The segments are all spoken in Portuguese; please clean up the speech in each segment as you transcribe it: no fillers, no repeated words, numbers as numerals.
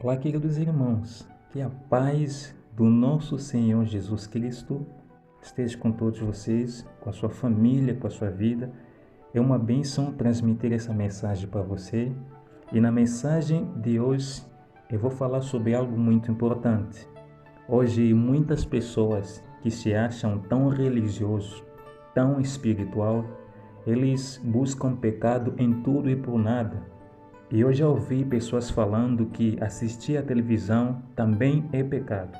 Olá, queridos irmãos, que a paz do nosso Senhor Jesus Cristo esteja com todos vocês, com a sua família, com a sua vida. É uma bênção transmitir essa mensagem para você. E na mensagem de hoje eu vou falar sobre algo muito importante. Hoje muitas pessoas que se acham tão religiosos, tão espiritual, eles buscam pecado em tudo e por nada. E eu já ouvi pessoas falando que assistir à televisão também é pecado.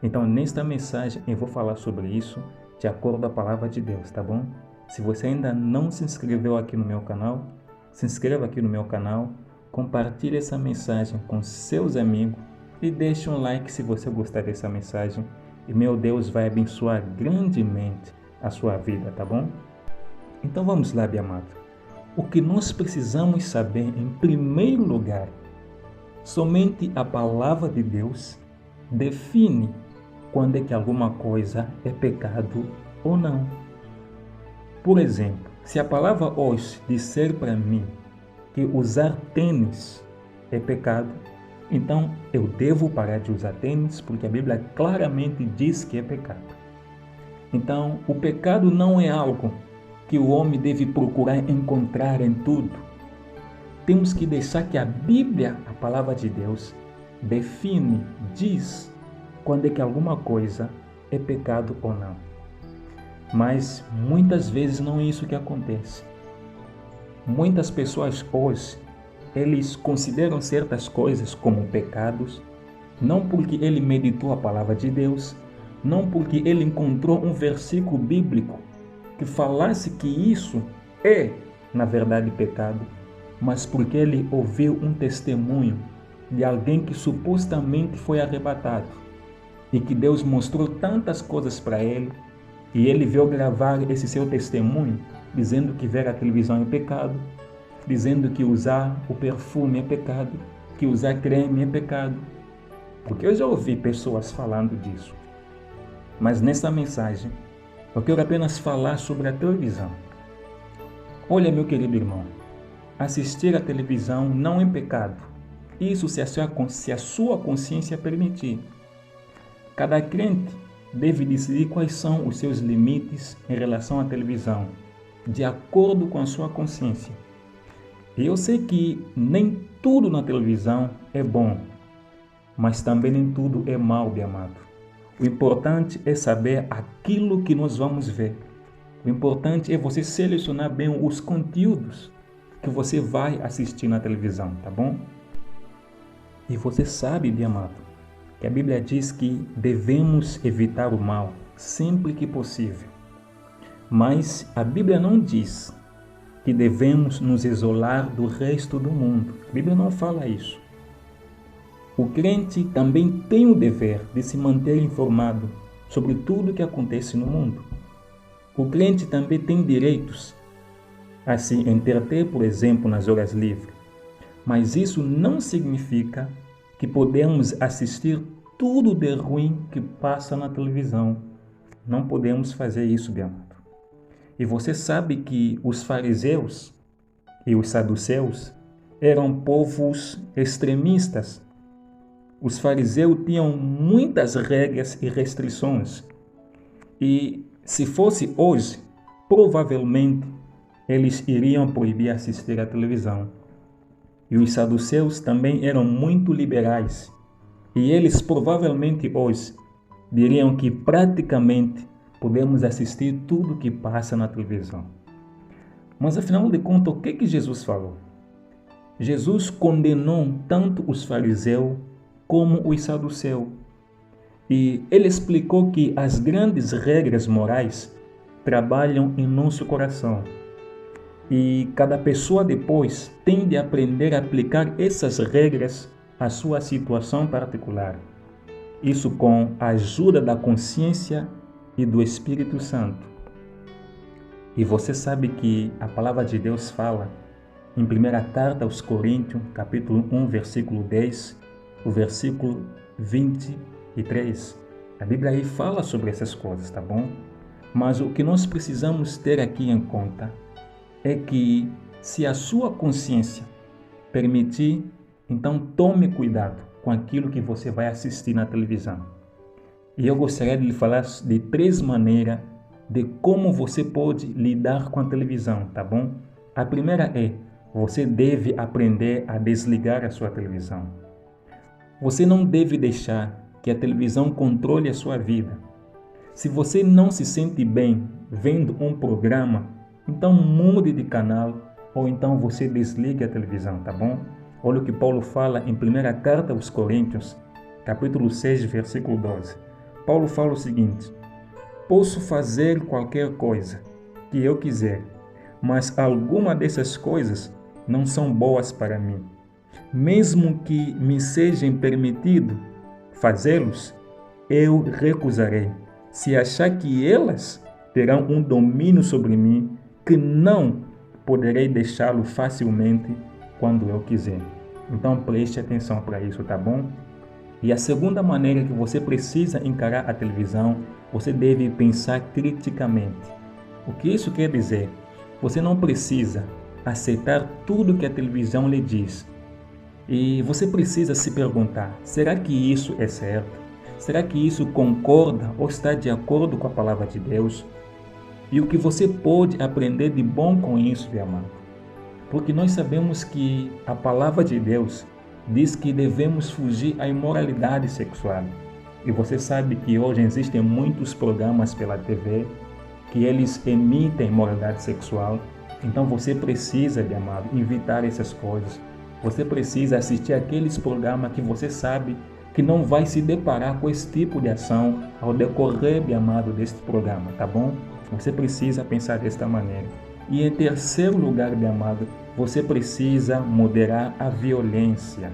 Então, nesta mensagem, eu vou falar sobre isso de acordo com a palavra de Deus, tá bom? Se você ainda não se inscreveu aqui no meu canal, se inscreva aqui no meu canal, compartilhe essa mensagem com seus amigos e deixe um like se você gostar dessa mensagem. E meu Deus vai abençoar grandemente a sua vida, tá bom? Então vamos lá, meu amado. O que nós precisamos saber, em primeiro lugar, somente a palavra de Deus define quando é que alguma coisa é pecado ou não. Por exemplo, se a palavra hoje disser para mim que usar tênis é pecado, então eu devo parar de usar tênis, porque a Bíblia claramente diz que é pecado. Então, o pecado não é algo que o homem deve procurar encontrar em tudo. Temos que deixar que a Bíblia, a palavra de Deus, define, diz quando é que alguma coisa é pecado ou não. Mas muitas vezes não é isso que acontece. Muitas pessoas hoje, eles consideram certas coisas como pecados, não porque ele meditou a palavra de Deus, não porque ele encontrou um versículo bíblico que falasse que isso é, na verdade, pecado, mas porque ele ouviu um testemunho de alguém que supostamente foi arrebatado e que Deus mostrou tantas coisas para ele e ele veio gravar esse seu testemunho dizendo que ver a televisão é pecado, dizendo que usar o perfume é pecado, que usar creme é pecado. Porque eu já ouvi pessoas falando disso. Mas nessa mensagem eu quero apenas falar sobre a televisão. Olha, meu querido irmão, assistir à televisão não é pecado. Isso se a sua consciência permitir. Cada crente deve decidir quais são os seus limites em relação à televisão, de acordo com a sua consciência. E eu sei que nem tudo na televisão é bom, mas também nem tudo é mal, meu amado. O importante é saber aquilo que nós vamos ver. O importante é você selecionar bem os conteúdos que você vai assistir na televisão, tá bom? E você sabe, meu amado, que a Bíblia diz que devemos evitar o mal sempre que possível. Mas a Bíblia não diz que devemos nos isolar do resto do mundo. A Bíblia não fala isso. O crente também tem o dever de se manter informado sobre tudo o que acontece no mundo. O crente também tem direitos a se entreter, por exemplo, nas horas livres. Mas isso não significa que podemos assistir tudo de ruim que passa na televisão. Não podemos fazer isso, meu amado. E você sabe que os fariseus e os saduceus eram povos extremistas. Os fariseus tinham muitas regras e restrições. E se fosse hoje, provavelmente eles iriam proibir assistir à televisão. E os saduceus também eram muito liberais. E eles provavelmente hoje diriam que praticamente podemos assistir tudo que passa na televisão. Mas afinal de contas, o que Jesus falou? Jesus condenou tanto os fariseus como os saduceus. E ele explicou que as grandes regras morais trabalham em nosso coração. E cada pessoa depois tem de aprender a aplicar essas regras à sua situação particular. Isso com a ajuda da consciência e do Espírito Santo. E você sabe que a palavra de Deus fala em 1ª carta aos Coríntios, capítulo 1, versículo 10, o versículo 23. A Bíblia aí fala sobre essas coisas, tá bom? Mas o que nós precisamos ter aqui em conta é que se a sua consciência permitir, então tome cuidado. com aquilo que você vai assistir na televisão. E eu gostaria de lhe falar de 3 maneiras de como você pode lidar com a televisão, tá bom? A primeira é, você deve aprender a desligar a sua televisão. Você não deve deixar que a televisão controle a sua vida. Se você não se sente bem vendo um programa, então mude de canal ou então você desligue a televisão, tá bom? Olha o que Paulo fala em 1ª carta aos Coríntios, capítulo 6, versículo 12. Paulo fala o seguinte: posso fazer qualquer coisa que eu quiser, mas alguma dessas coisas não são boas para mim. Mesmo que me sejam permitido fazê-los, eu recusarei, se achar que elas terão um domínio sobre mim que não poderei deixá-lo facilmente quando eu quiser. Então preste atenção para isso, tá bom? E a segunda maneira que você precisa encarar a televisão, você deve pensar criticamente. O que isso quer dizer? Você não precisa aceitar tudo que a televisão lhe diz. E você precisa se perguntar, será que isso é certo? Será que isso concorda ou está de acordo com a palavra de Deus? E o que você pode aprender de bom com isso, meu amado? Porque nós sabemos que a palavra de Deus diz que devemos fugir à imoralidade sexual. E você sabe que hoje existem muitos programas pela TV que eles emitem imoralidade sexual. Então você precisa, meu amado, evitar essas coisas. Você precisa assistir aqueles programas que você sabe que não vai se deparar com esse tipo de ação ao decorrer, meu amado, deste programa, tá bom? Você precisa pensar desta maneira. E em terceiro lugar, meu amado, você precisa moderar a violência.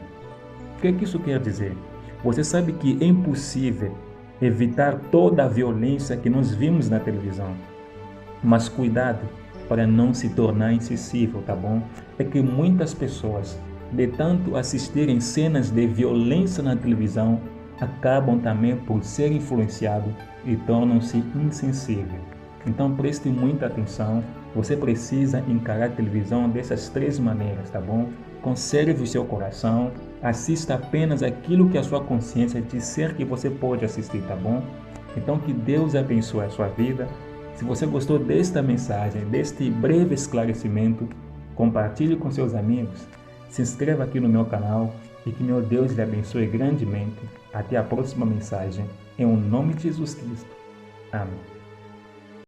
O que isso quer dizer? Você sabe que é impossível evitar toda a violência que nós vimos na televisão. Mas cuidado para não se tornar insensível, tá bom? É que muitas pessoas, de tanto assistirem cenas de violência na televisão, acabam também por ser influenciados e tornam-se insensíveis. Então preste muita atenção, você precisa encarar a televisão dessas 3 maneiras, tá bom? Conserve o seu coração, assista apenas aquilo que a sua consciência disser que você pode assistir, tá bom? Então que Deus abençoe a sua vida. Se você gostou desta mensagem, deste breve esclarecimento, compartilhe com seus amigos, se inscreva aqui no meu canal e que meu Deus lhe abençoe grandemente. Até a próxima mensagem, em nome de Jesus Cristo. Amém.